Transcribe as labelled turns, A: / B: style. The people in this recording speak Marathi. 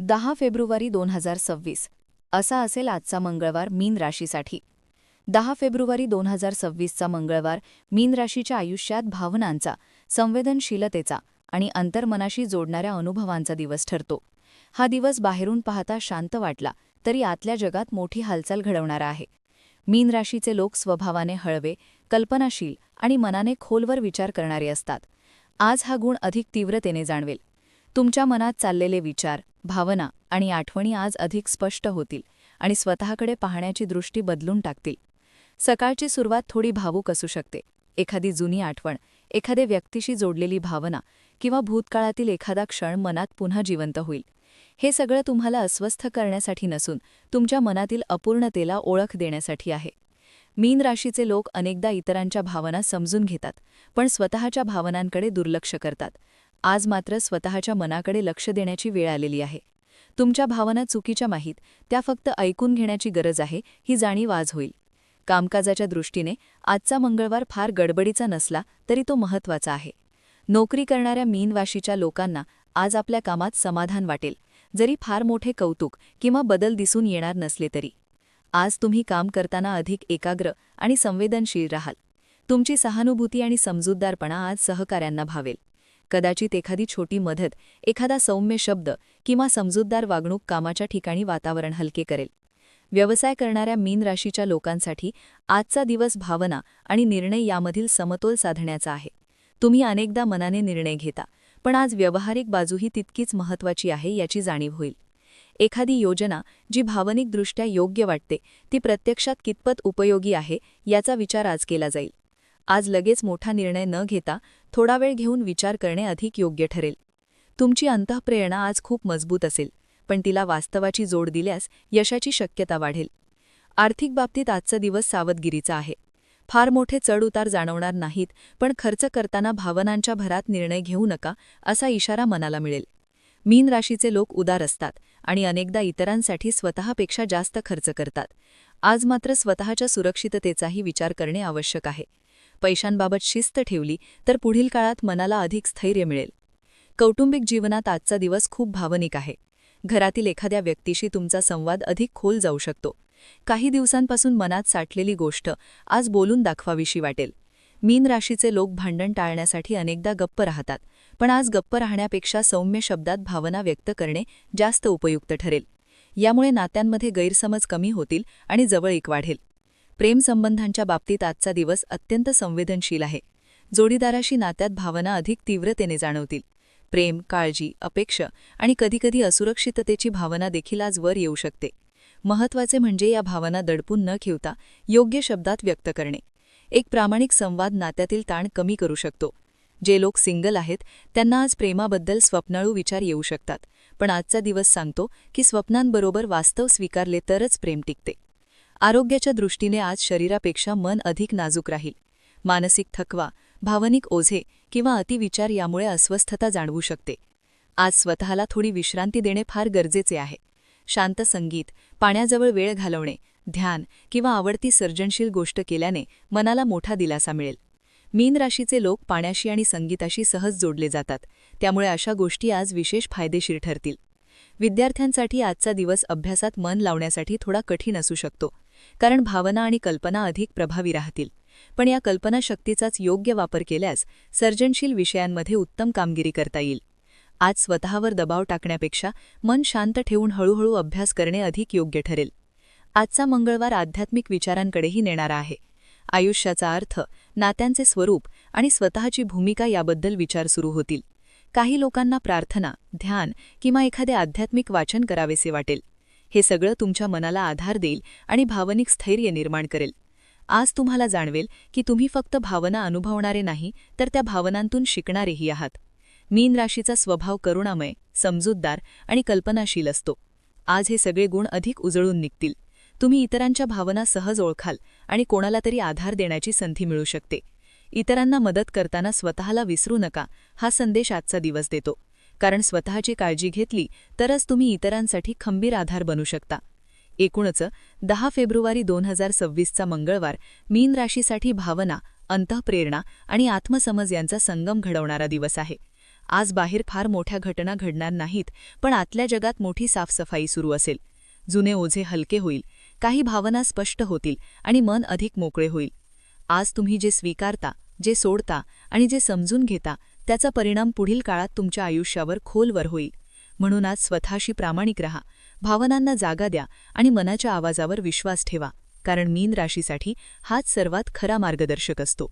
A: 10 फेब्रुवारी 2026 असा असेल आजचा मंगळवार मीन राशीसाठी. 10 फेब्रुवारी 2026चा मंगळवार मीन राशीच्या आयुष्यात भावनांचा, संवेदनशीलतेचा आणि अंतर्मनाशी जोडणाऱ्या अनुभवांचा दिवस ठरतो. हा दिवस बाहेरून पाहता शांत वाटला तरी आतल्या जगात मोठी हालचाल घडवणारा आहे. मीन राशीचे लोक स्वभावाने हळवे, कल्पनाशील आणि मनाने खोलवर विचार करणारे असतात. आज हा गुण अधिक तीव्रतेने जाणवेल. तुमच्या मनात चाललेले विचार, भावना आणि आठवणी आज अधिक स्पष्ट होतील आणि स्वतःकडे पाहण्याची दृष्टी बदलून टाकतील. सकाळची सुरुवात थोडी भावूक असू शकते. एखादी जुनी आठवण, एखाद्या व्यक्तीशी जोडलेली भावना किंवा भूतकाळातील एखादा क्षण मनात पुन्हा जिवंत होईल. हे सगळं तुम्हाला अस्वस्थ करण्यासाठी नसून तुमच्या मनातील अपूर्णतेला ओळख देण्यासाठी आहे. मीन राशीचे लोक अनेकदा इतरांच्या भावना समजून घेतात, पण स्वतःच्या भावनांकडे दुर्लक्ष करतात. आज मात्र स्वतःच्या मनाकडे लक्ष देण्याची वेळ आलेली आहे. तुमच्या भावना चुकीच्या माहीत, त्या फक्त ऐकून घेण्याची गरज आहे, ही जाणीव आज होईल. कामकाजाच्या दृष्टीने आजचा मंगळवार फार गडबडीचा नसला तरी तो महत्त्वाचा आहे. नोकरी करणाऱ्या मीन राशीच्या लोकांना आज आपल्या कामात समाधान वाटेल, जरी फार मोठे कौतुक किंवा बदल दिसून येणार नसले तरी. आज तुम्ही काम करताना अधिक एकाग्र आणि संवेदनशील राहाल. तुमची सहानुभूती आणि समजूतदारपणा आज सहकाऱ्यांना भावेल. कदाचित एखादी छोटी मदत, एखादा सौम्य शब्द किंवा समजूतदार वागणूक कामाच्या ठिकाणी वातावरण हलके करेल. व्यवसाय करणाऱ्या मीन राशीच्या लोकांसाठी आजचा दिवस भावना आणि निर्णय यामधील समतोल साधण्याचा आहे. तुम्ही अनेकदा मनाने निर्णय घेता, पण आज व्यावहारिक बाजूही तितकीच महत्त्वाची आहे याची जाणीव होईल. एखादी योजना जी भावनिकदृष्ट्या योग्य वाटते ती प्रत्यक्षात कितपत उपयोगी आहे याचा विचार आज केला जाईल. आज लगेच मोठा निर्णय न घेता थोडा वेळ घेऊन विचार करणे अधिक योग्य ठरेल. तुमची अंतःप्रेरणा आज खूप मजबूत असेल, पण तिला वास्तवाची जोड दिल्यास यशाची शक्यता वाढेल. आर्थिक बाबतीत आजचा दिवस सावधगिरीचा आहे. फार मोठे चढउतार जाणवणार नाहीत, पण खर्च करताना भावनांच्या भरात निर्णय घेऊ नका असा इशारा मनाला मिळेल. मीन राशीचे लोक उदार असतात आणि अनेकदा इतरांसाठी स्वतःपेक्षा जास्त खर्च करतात. आज मात्र स्वतःच्या सुरक्षिततेचाही विचार करणे आवश्यक आहे. पैशांबाबत शिस्त ठेवली तर पुढील काळात मनाला अधिक स्थैर्य मिळेल. कौटुंबिक जीवनात आजचा दिवस खूप भावनिक आहे. घरातील एखाद्या व्यक्तीशी तुमचा संवाद अधिक खोल जाऊ शकतो. काही दिवसांपासून मनात साठलेली गोष्ट आज बोलून दाखवावीशी वाटेल. मीन राशीचे लोक भांडण टाळण्यासाठी अनेकदा गप्प राहतात, पण आज गप्प राहण्यापेक्षा सौम्य शब्दात भावना व्यक्त करणे जास्त उपयुक्त ठरेल. यामुळे नात्यांमध्ये गैरसमज कमी होतील आणि जवळीक वाढेल. प्रेमसंबंधांच्या बाबतीत आजचा दिवस अत्यंत संवेदनशील आहे. जोडीदाराशी नात्यात भावना अधिक तीव्रतेने जाणवतील. प्रेम, काळजी, अपेक्षा आणि कधीकधी असुरक्षिततेची भावना देखील आज वर येऊ शकते. महत्त्वाचे म्हणजे या भावना दडपून न ठेवता योग्य शब्दात व्यक्त करणे. एक प्रामाणिक संवाद नात्यातील ताण कमी करू शकतो. जे लोक सिंगल आहेत त्यांना आज प्रेमाबद्दल स्वप्नाळू विचार येऊ शकतात, पण आजचा दिवस सांगतो की स्वप्नांबरोबर वास्तव स्वीकारले तरच प्रेम टिकते. आरोग्याच्या दृष्टीने आज शरीरापेक्षा मन अधिक नाजूक राहील. मानसिक थकवा, भावनिक ओझे किंवा अतिविचार यामुळे अस्वस्थता जाणवू शकते. आज स्वतःला थोडी विश्रांती देणे फार गरजेचे आहे. शांत संगीत, पाण्याजवळ वेळ घालवणे, ध्यान किंवा आवडती सर्जनशील गोष्ट केल्याने मनाला मोठा दिलासा मिळेल. मीन राशीचे लोक पाण्याशी आणि संगीताशी सहज जोडले जातात, त्यामुळे अशा गोष्टी आज विशेष फायदेशीर ठरतील. विद्यार्थ्यांसाठी आजचा दिवस अभ्यासात मन लावण्यासाठी थोडा कठीण असू शकतो, कारण भावना आणि कल्पना अधिक प्रभावी राहतील. पण या कल्पनाशक्तीचाच योग्य वापर केल्यास सर्जनशील विषयांमध्ये उत्तम कामगिरी करता येईल. आज स्वतःवर दबाव टाकण्यापेक्षा मन शांत ठेवून हळूहळू अभ्यास करणे अधिक योग्य ठरेल. आजचा मंगळवार आध्यात्मिक विचारांकडेही नेणारा आहे. आयुष्याचा अर्थ, नात्यांचे स्वरूप आणि स्वतःची भूमिका याबद्दल विचार सुरू होतील. काही लोकांना प्रार्थना, ध्यान किंवा एखादे आध्यात्मिक वाचन करावेसे वाटेल. हे सगळं तुमच्या मनाला आधार देईल आणि भावनिक स्थैर्य निर्माण करेल. आज तुम्हाला जाणवेल की तुम्ही फक्त भावना अनुभवणारे नाही, तर त्या भावनांतून शिकणारेही आहात. मीन राशीचा स्वभाव करुणामय, समजूतदार आणि कल्पनाशील असतो. आज हे सगळे गुण अधिक उजळून निघतील. तुम्ही इतरांच्या भावना सहज ओळखाल आणि कोणाला तरी आधार देण्याची संधी मिळू शकते. इतरांना मदत करताना स्वतःला विसरू नका, हा संदेश आजचा दिवस देतो. कारण स्वतःची काळजी घेतली तरच तुम्ही इतरांसाठी खंबीर आधार बनू शकता. एकूणच 10 फेब्रुवारी 2026चा मंगळवार मीन राशीसाठी भावना, अंतःप्रेरणा आणि आत्मसमज यांचा संगम घडवणारा दिवस आहे. आज बाहेर फार मोठ्या घटना घडणार नाहीत, पण आतल्या जगात मोठी साफसफाई सुरू असेल. जुने ओझे हलके होईल, काही भावना स्पष्ट होतील आणि मन अधिक मोकळे होईल. आज तुम्ही जे स्वीकारता, जे सोडता आणि जे समजून घेता, त्याचा परिणाम पुढील काळात तुमच्या आयुष्यावर खोलवर होईल. म्हणून आज स्वतःशी प्रामाणिक राहा, भावनांना जागा द्या आणि मनाच्या आवाजावर विश्वास ठेवा, कारण मीन राशीसाठी हाच सर्वात खरा मार्गदर्शक असतो.